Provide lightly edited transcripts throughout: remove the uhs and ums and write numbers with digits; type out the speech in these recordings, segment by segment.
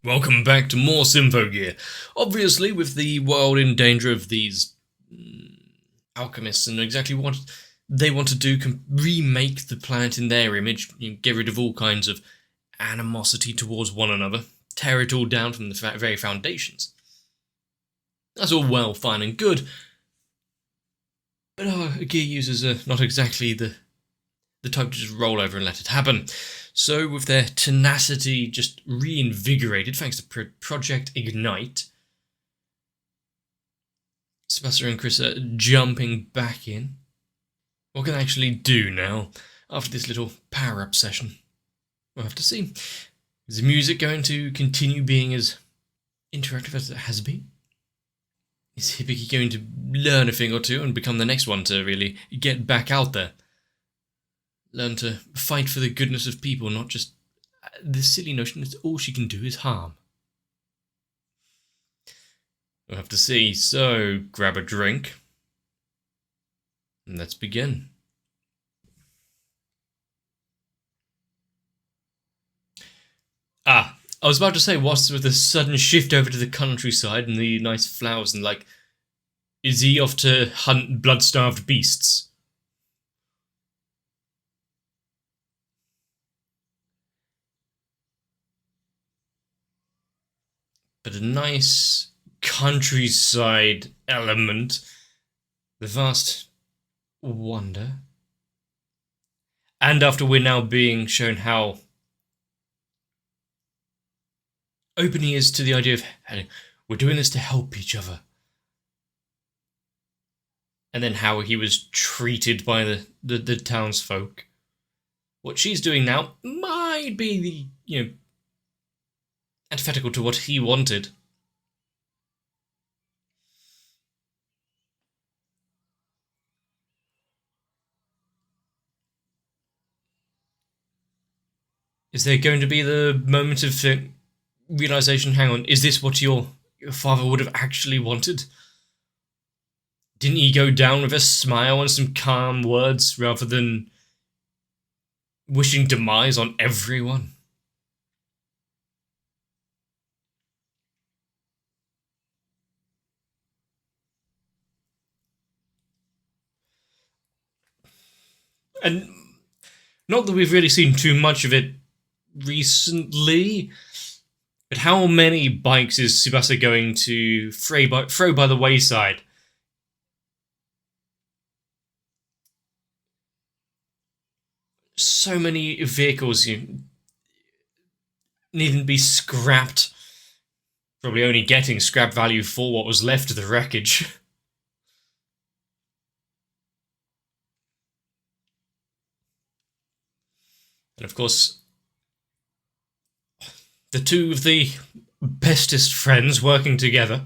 Welcome back to more Symphogear. Obviously, with the world in danger of these alchemists and exactly what they want to do, remake the planet in their image, get rid of all kinds of animosity towards one another, tear it all down from the very foundations. That's all well, fine and good, but our gear users are not exactly the type to just roll over and let it happen. So with their tenacity just reinvigorated thanks to Project Ignite, Sebastian and Chris are jumping back in. What can they actually do now after this little power-up session? We'll have to see. Is the music going to continue being as interactive as it has been? Is Hibiki going to learn a thing or two and become the next one to really get back out there? Learn to fight for the goodness of people, not just the silly notion that all she can do is harm. We'll have to see. So, grab a drink. And let's begin. I was about to say, what's with the sudden shift over to the countryside and the nice flowers and is he off to hunt blood-starved beasts? But a nice countryside element, the vast wonder. And after we're now being shown how open he is to the idea of, hey, we're doing this to help each other. And then how he was treated by the townsfolk. What she's doing now might be the, antithetical to what he wanted. Is there going to be the moment of realization, hang on, is this what your father would have actually wanted? Didn't he go down with a smile and some calm words rather than wishing demise on everyone? And not that we've really seen too much of it recently, but how many bikes is Tsubasa going to throw by the wayside? So many vehicles needing to be scrapped. Probably only getting scrap value for what was left of the wreckage. And of course, the two of the bestest friends working together,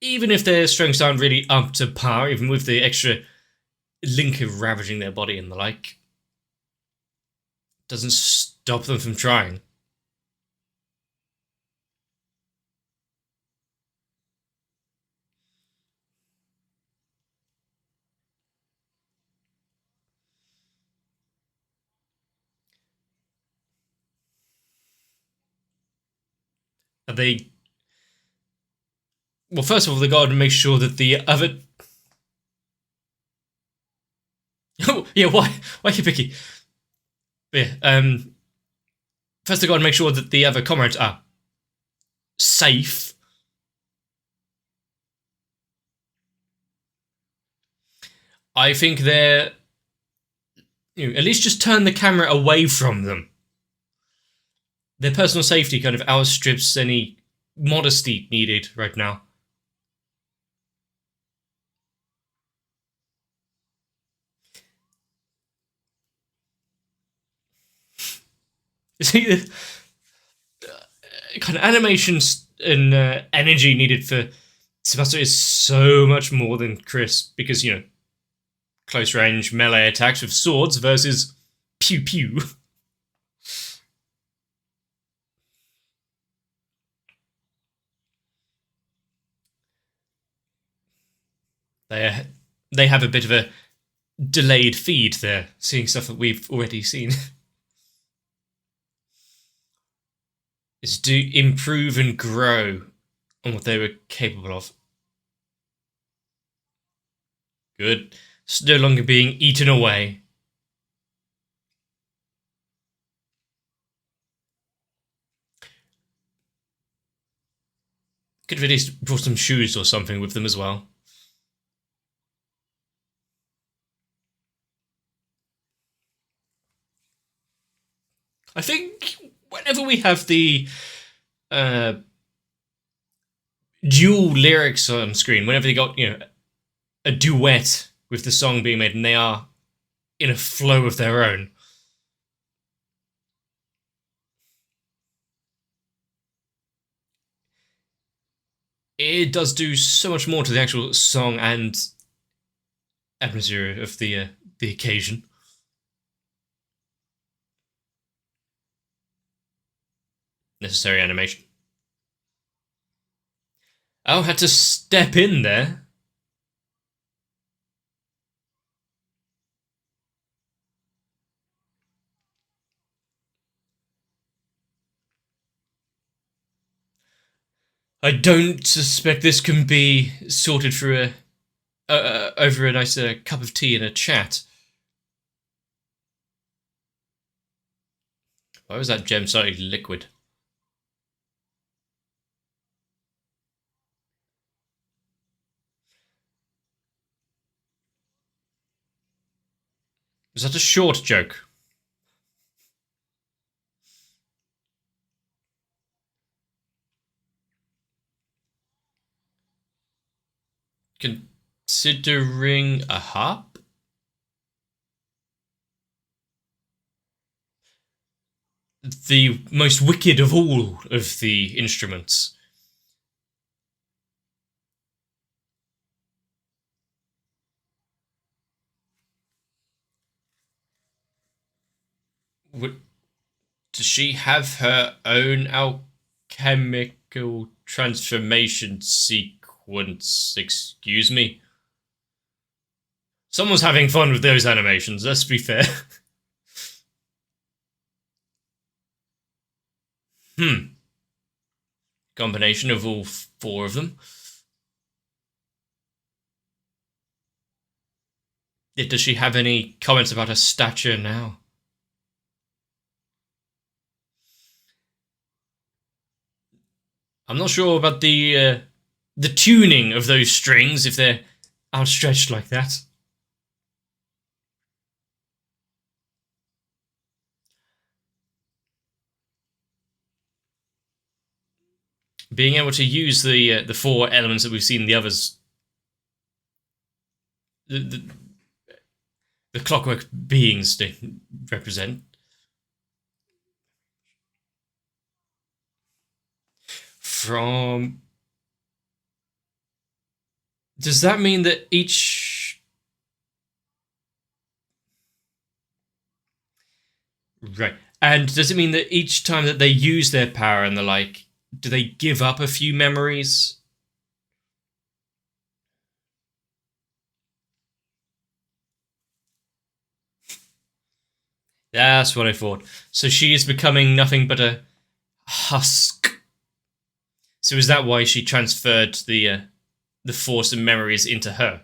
even if their strengths aren't really up to par, even with the extra link of ravaging their body and the like, doesn't stop them from trying. Well, first of all, they got to make sure that the other... Oh, yeah, why Hibiki? Yeah, first they got to make sure that the other comrades are safe. I think they're... at least just turn the camera away from them. Their personal safety kind of outstrips any modesty needed right now. You see, the kind of animations and energy needed for Sebastian is so much more than Chris, because, close range melee attacks with swords versus pew pew. They have a bit of a delayed feed there, seeing stuff that we've already seen. is to improve and grow on what they were capable of. Good. It's no longer being eaten away. Could have at least brought some shoes or something with them as well. I think whenever we have the dual lyrics on screen, whenever they got, a duet with the song being made and they are in a flow of their own, it does do so much more to the actual song and atmosphere of the occasion. Necessary animation. Oh, had to step in there. I don't suspect this can be sorted through over a nice cup of tea and a chat. Why was that gem slightly liquid? Was that a short joke? Considering a harp? The most wicked of all of the instruments. Does she have her own alchemical transformation sequence? Excuse me? Someone's having fun with those animations, let's be fair. Combination of all four of them. Does she have any comments about her stature now? I'm not sure about the tuning of those strings if they're outstretched like that. Being able to use the four elements that we've seen the others, the clockwork beings represent. Does that mean that each... Right. And does it mean that each time that they use their power and the like, do they give up a few memories? That's what I thought. So she is becoming nothing but a husk. So is that why she transferred the force and memories into her?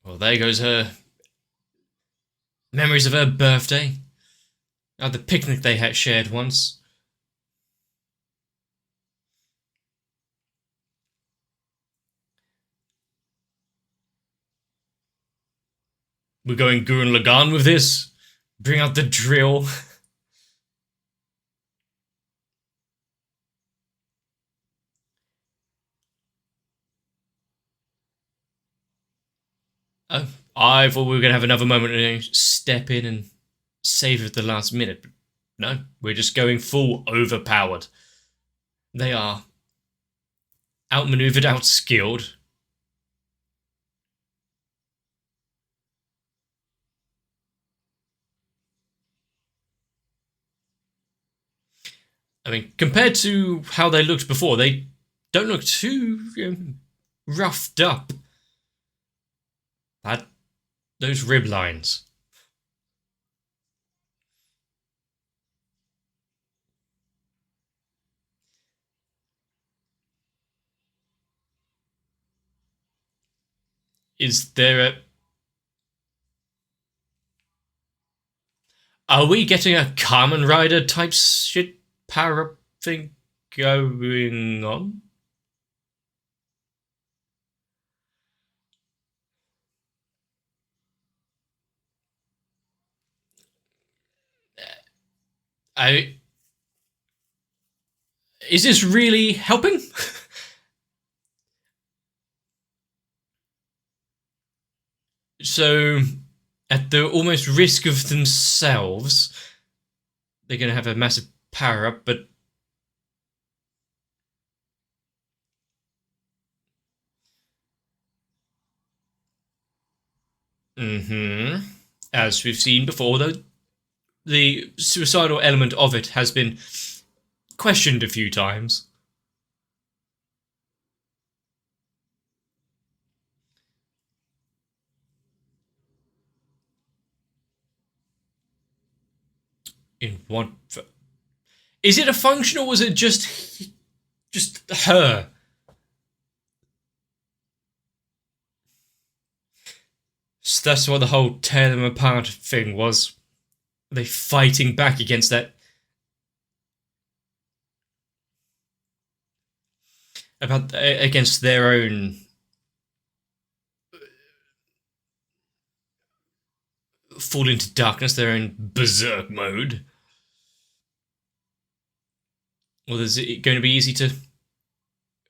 Well, there goes her memories of her birthday. The picnic they had shared once. We're going Gurren Lagann with this? Bring out the drill. I thought we were going to have another moment and step in and save at the last minute. But no, we're just going full overpowered. They are outmaneuvered, outskilled. I mean, compared to how they looked before, they don't look too roughed up. Those rib lines. Is there a... Are we getting a Kamen Rider type shit power-up thing going on? Is this really helping? So, at the almost risk of themselves, they're going to have a massive power-up, but... As we've seen before, though, the suicidal element of it has been questioned a few times. In what... Is it a function, or was it just her? So that's what the whole tear them apart thing was. Are they fighting back against that? Against their own fall into darkness, their own berserk mode? Or is it going to be easy to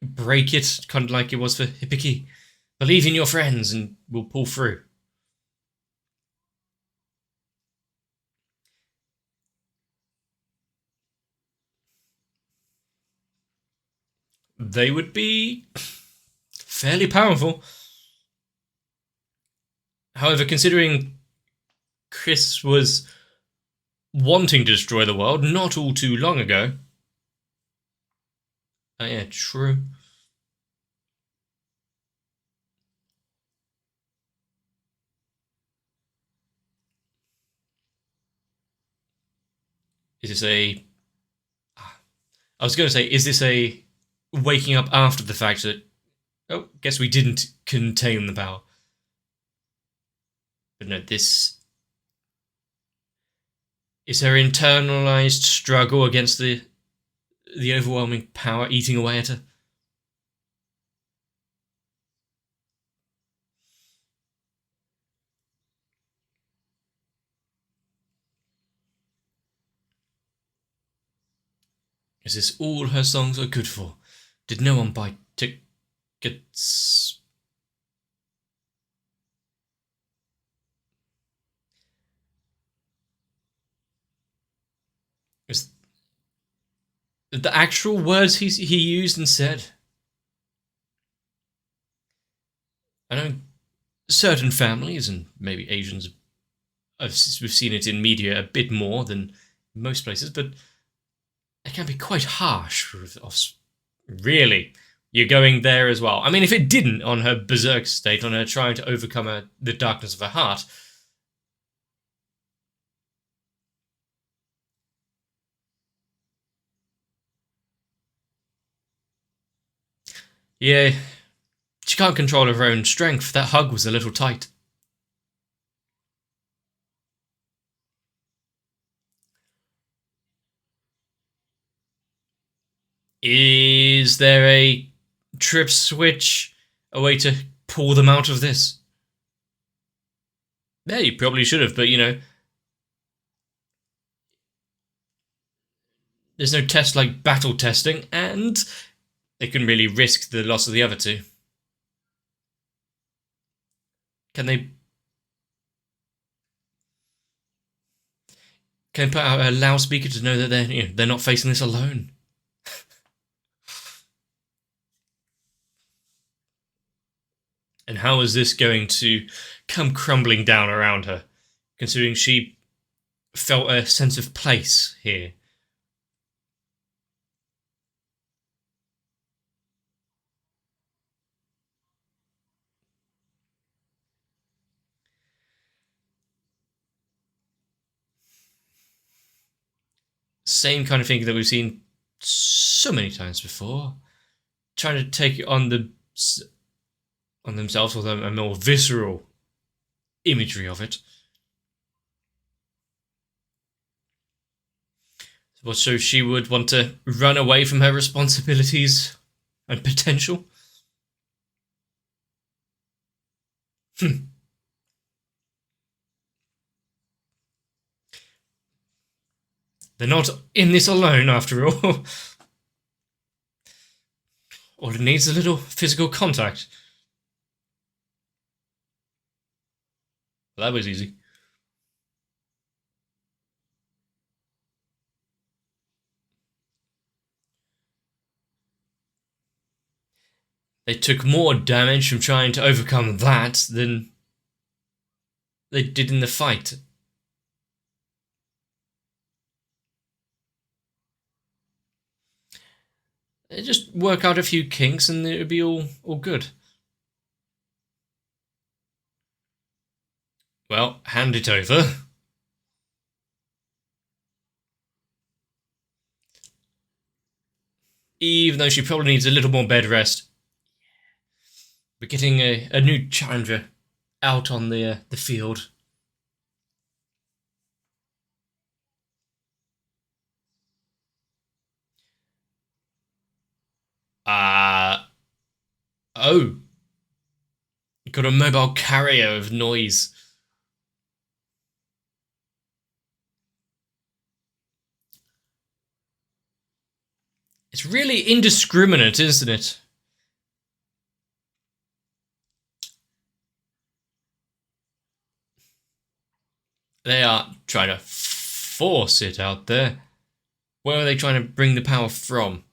break it, kind of like it was for Hibiki? Believe in your friends and we'll pull through. They would be fairly powerful. However, considering Chris was wanting to destroy the world not all too long ago... Oh yeah, true. Is this a... I was going to say, is this a waking up after the fact that... Oh, guess we didn't contain the power. But no, this... Is her internalized struggle against the overwhelming power eating away at her? Is this all her songs are good for? Did no one buy tickets? Is the actual words he used and said? I know certain families, and maybe Asians, we've seen it in media a bit more than most places, but it can be quite harsh. Really? You're going there as well? I mean, if it didn't, on her berserk state, on her trying to overcome the darkness of her heart... Yeah, she can't control her own strength. That hug was a little tight. Is there a trip switch? A way to pull them out of this? Yeah, you probably should have, but you know... There's no test like battle testing, and they couldn't really risk the loss of the other two. Can they put out a loudspeaker to know that they're not facing this alone? And how is this going to come crumbling down around her, considering she felt a sense of place here? same kind of thing that we've seen so many times before. Trying to take it on themselves with a more visceral imagery of it. So she would want to run away from her responsibilities and potential? They're not in this alone, after all. All it needs is a little physical contact. Well, that was easy. They took more damage from trying to overcome that than they did in the fight. They just work out a few kinks and it would be all good. Well, hand it over. Even though she probably needs a little more bed rest. We're getting a new challenger out on the field. Oh. Got a mobile carrier of noise. It's really indiscriminate, isn't it? They are trying to force it out there. Where are they trying to bring the power from?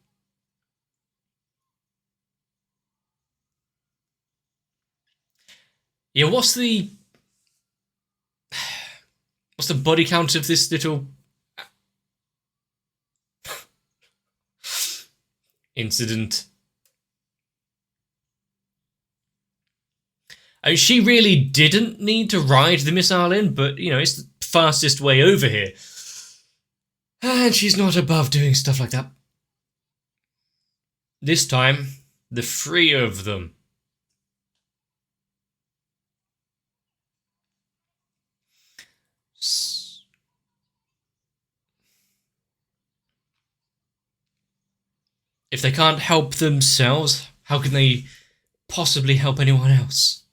Yeah, what's the body count of this little incident? I mean, she really didn't need to ride the missile in, but, you know, it's the fastest way over here. And she's not above doing stuff like that. This time, the three of them. If they can't help themselves, how can they possibly help anyone else?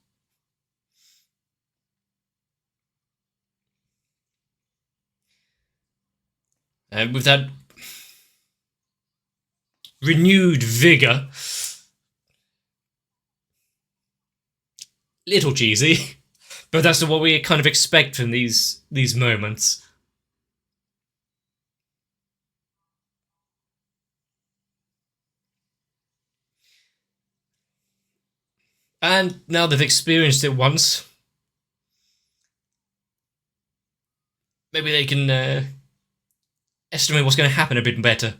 And with that renewed vigour, little cheesy, but that's what we kind of expect from these moments. And now they've experienced it once, maybe they can estimate what's going to happen a bit better.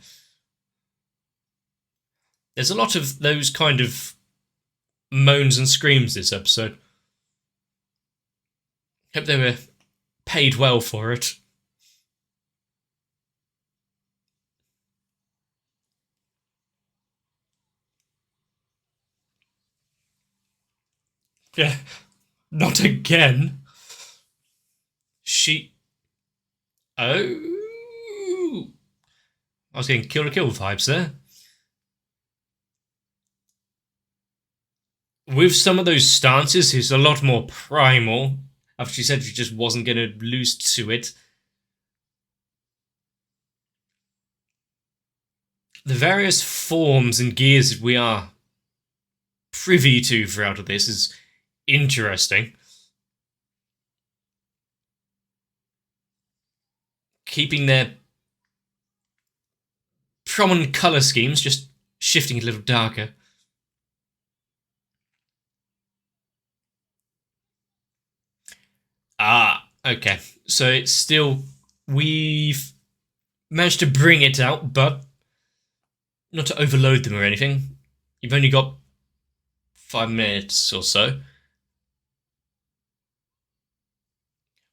There's a lot of those kind of moans and screams this episode. Hope they were paid well for it. Yeah, not again. Oh, I was getting Kill to Kill vibes there. With some of those stances, he's a lot more primal. After she said she just wasn't going to lose to it. The various forms and gears that we are privy to throughout of this is interesting. Keeping their prominent colour schemes, just shifting it a little darker. Ah, okay. So it's still... We've managed to bring it out, but not to overload them or anything. You've only got 5 minutes or so.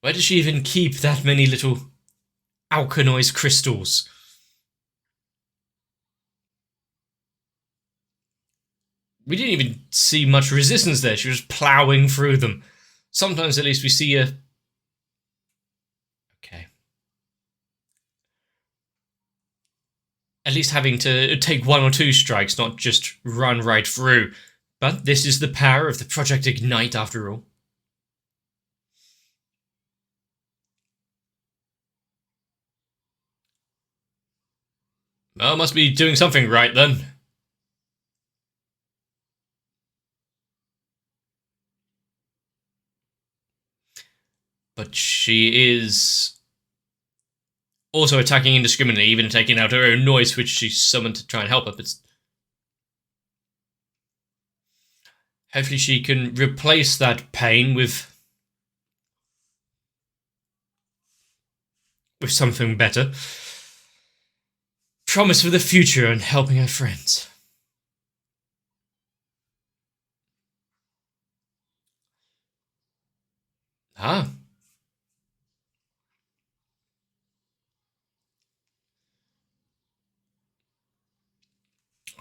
Where does she even keep that many little alkanoise crystals? We didn't even see much resistance there. She was ploughing through them. Sometimes at least we see a... Okay. At least having to take 1 or 2 strikes, not just run right through. But this is the power of the Project Ignite, after all. Well, must be doing something right then. But she is also attacking indiscriminately, even taking out her own noise, which she summoned to try and help her. But hopefully she can replace that pain with something better. Promise for the future and helping her friends. Ah.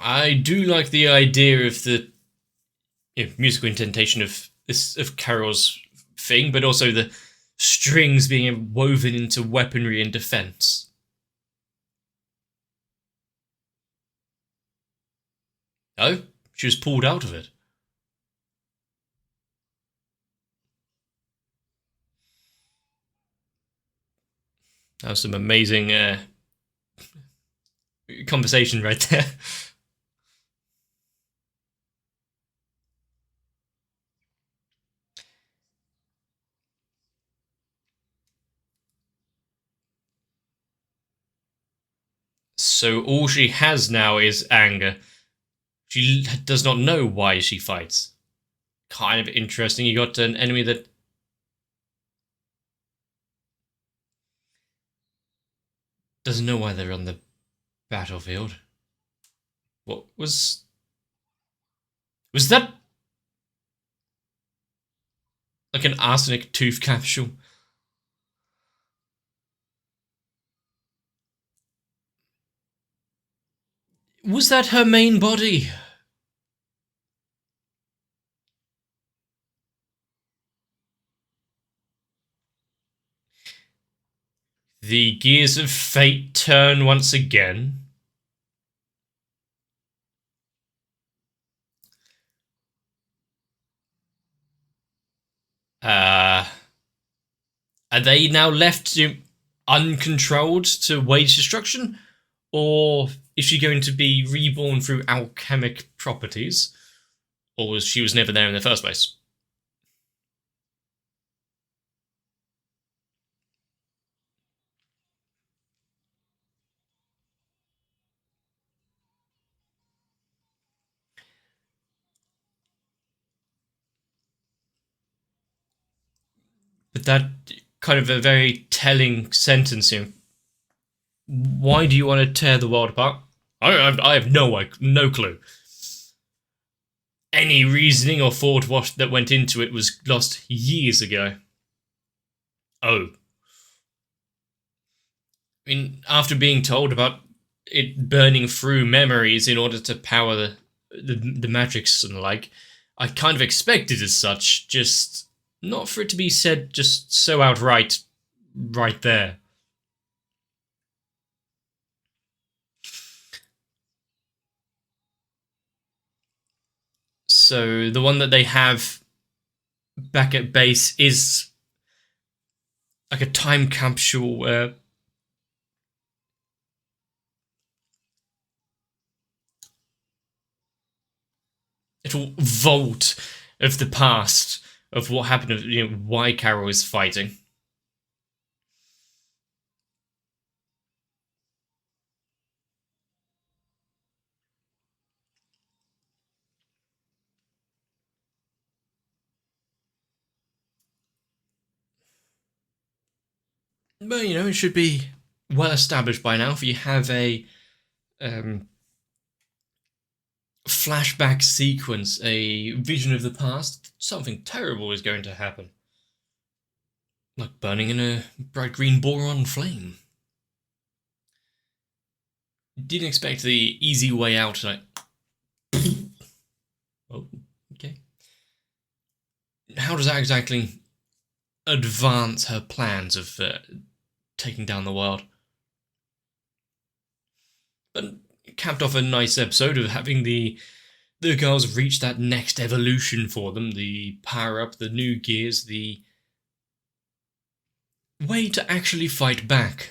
I do like the idea of the musical indentation of Carol's thing, but also the strings being woven into weaponry and defense. Oh, she was pulled out of it. That was some amazing conversation right there. So all she has now is anger. She does not know why she fights. Kind of interesting. You got an enemy that doesn't know why they're on the battlefield. What was that? Like an arsenic tooth capsule? Was that her main body? The gears of fate turn once again. Are they now left uncontrolled to wage destruction? Or is she going to be reborn through alchemic properties? Or was she never there in the first place? But that kind of a very telling sentence here. Why do you want to tear the world apart? I have no clue. Any reasoning or thought that went into it was lost years ago. Oh. I mean, after being told about it burning through memories in order to power the magics and the like, I kind of expected as such, just not for it to be said just so outright right there. So the one that they have back at base is like a time capsule where it'll vault of the past of what happened, why Carol is fighting. But, it should be well established by now. If you have a flashback sequence, a vision of the past, something terrible is going to happen. Like burning in a bright green boron flame. Didn't expect the easy way out, like... how does that exactly advance her plans of taking down the world? But it capped off a nice episode of having the girls reach that next evolution for them, the power-up, the new gears, the way to actually fight back.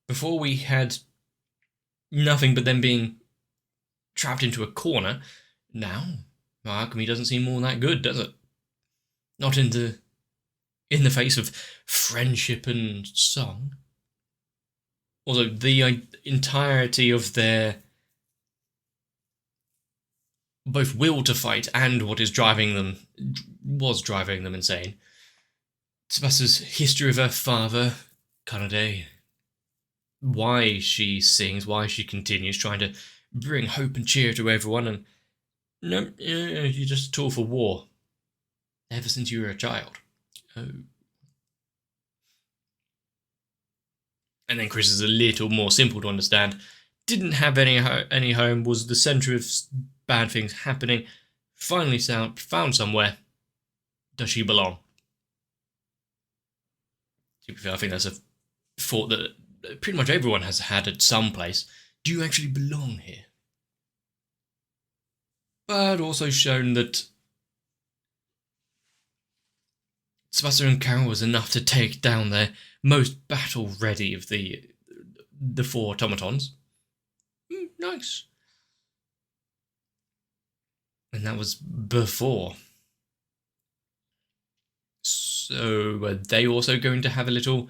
Before we had nothing but them being trapped into a corner. Now, alchemy doesn't seem all that good, does it? Not in the face of friendship and song. Although the entirety of their both will to fight and what is driving them insane. Tsubasa's history of her father, Kanade, why she sings, why she continues, trying to bring hope and cheer to everyone, and no, you're just a tool for war. Ever since you were a child. Oh. And then Chris is a little more simple to understand. Didn't have any home, was the centre of bad things happening. Finally found somewhere. Does she belong? To be fair, I think that's a thought that pretty much everyone has had at some place. Do you actually belong here? But also shown that Tsubasa and Carol was enough to take down their most battle-ready of the 4 automatons. Nice. And that was before. So are they also going to have a little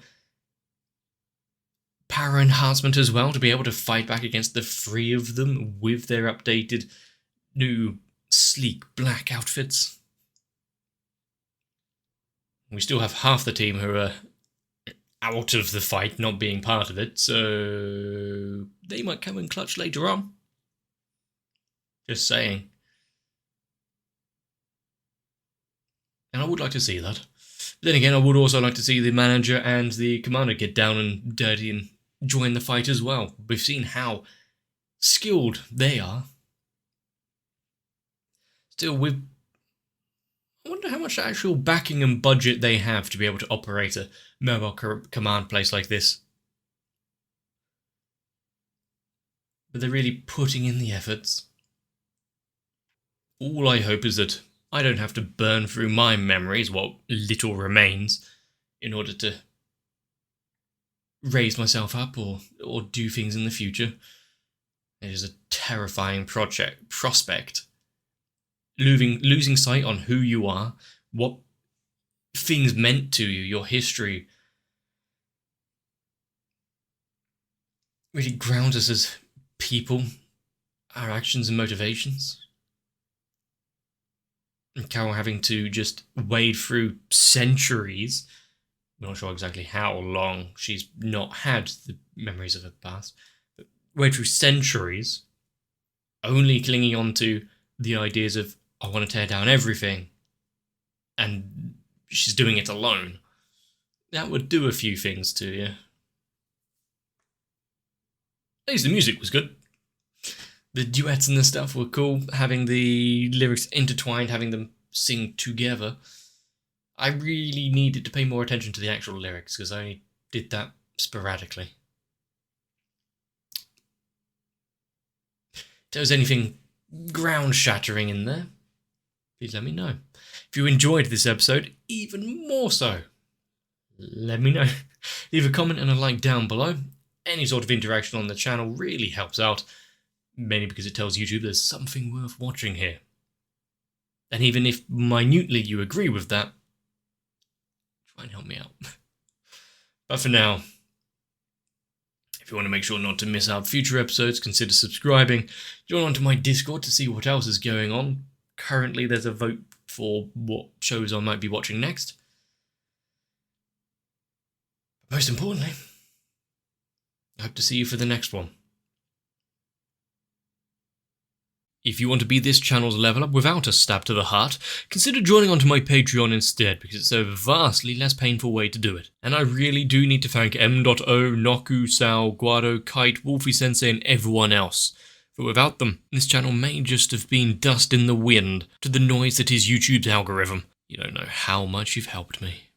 power enhancement as well to be able to fight back against the 3 of them with their updated new sleek black outfits? We still have half the team who are out of the fight, not being part of it, so they might come in clutch later on. Just saying. And I would like to see that. But then again, I would also like to see the manager and the commander get down and dirty and join the fight as well. We've seen how skilled they are. Still, I wonder how much actual backing and budget they have to be able to operate a mobile command place like this. But they're really putting in the efforts. All I hope is that I don't have to burn through my memories, what little remains, in order to raise myself up or do things in the future. It is a terrifying prospect. Losing sight on who you are, what things meant to you, your history, really grounds us as people, our actions and motivations. And Carol having to just wade through centuries, I'm not sure exactly how long she's not had the memories of her past, but wade through centuries, only clinging on to the ideas of, I want to tear down everything, and she's doing it alone. That would do a few things to you. At least the music was good. The duets and the stuff were cool, having the lyrics intertwined, having them sing together. I really needed to pay more attention to the actual lyrics, because I only did that sporadically. If there was anything ground-shattering in there, please let me know. If you enjoyed this episode, even more so, let me know. Leave a comment and a like down below. Any sort of interaction on the channel really helps out, mainly because it tells YouTube there's something worth watching here. And even if minutely you agree with that, try and help me out. But for now, if you want to make sure not to miss out future episodes, consider subscribing. Join onto my Discord to see what else is going on. Currently, there's a vote for what shows I might be watching next. Most importantly, I hope to see you for the next one. If you want to be this channel's level up without a stab to the heart, consider joining onto my Patreon instead, because it's a vastly less painful way to do it. And I really do need to thank M.O, Noku, Sao, Guado, Kite, Wolfie Sensei and everyone else. For without them, this channel may just have been dust in the wind to the noise that is YouTube's algorithm. You don't know how much you've helped me.